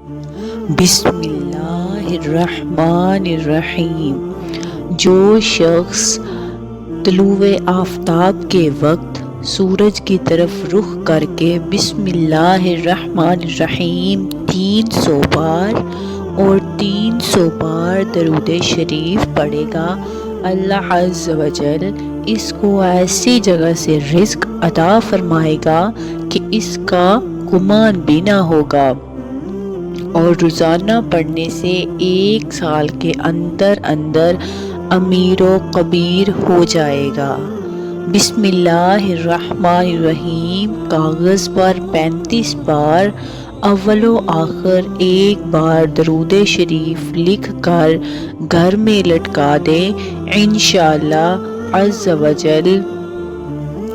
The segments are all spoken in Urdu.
بسم اللہ الرحمن الرحیم۔ جو شخص طلوع آفتاب کے وقت سورج کی طرف رخ کر کے بسم اللہ الرحمن الرحیم 300 بار اور 300 بار درود شریف پڑھے گا، اللہ عز و جل اس کو ایسی جگہ سے رزق عطا فرمائے گا کہ اس کا گمان بھی نہ ہوگا، اور روزانہ پڑھنے سے 1 سال کے اندر امیر و کبیر ہو جائے گا۔ بسم اللہ الرحمن الرحیم کاغذ پر 35 بار اول و آخر 1 بار درود شریف لکھ کر گھر میں لٹکا دیں، انشاءاللہ عز و جل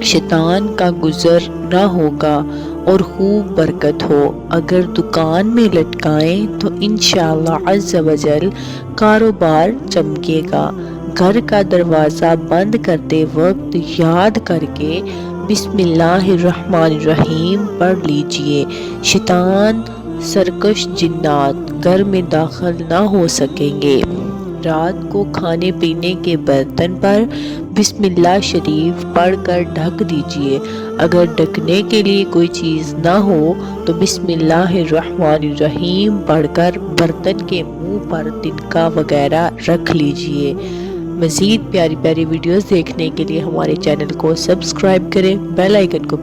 شیطان کا گزر نہ ہوگا اور خوب برکت ہو۔ اگر دکان میں لٹکائیں تو انشاءاللہ عز و جل کاروبار چمکے گا۔ گھر کا دروازہ بند کرتے وقت یاد کر کے بسم اللہ الرحمن الرحیم پڑھ لیجئے، شیطان سرکش جنات گھر میں داخل نہ ہو سکیں گے۔ رات کو کھانے پینے کے برتن پر بسم اللہ شریف پڑھ کر ڈھک دیجئے۔ اگر ڈھکنے کے لیے کوئی چیز نہ ہو تو بسم اللہ الرحمن الرحیم پڑھ کر برتن کے منہ پر تنکا وغیرہ رکھ لیجئے۔ مزید پیاری پیاری ویڈیوز دیکھنے کے لیے ہمارے چینل کو سبسکرائب کریں، بیل آئیکن کو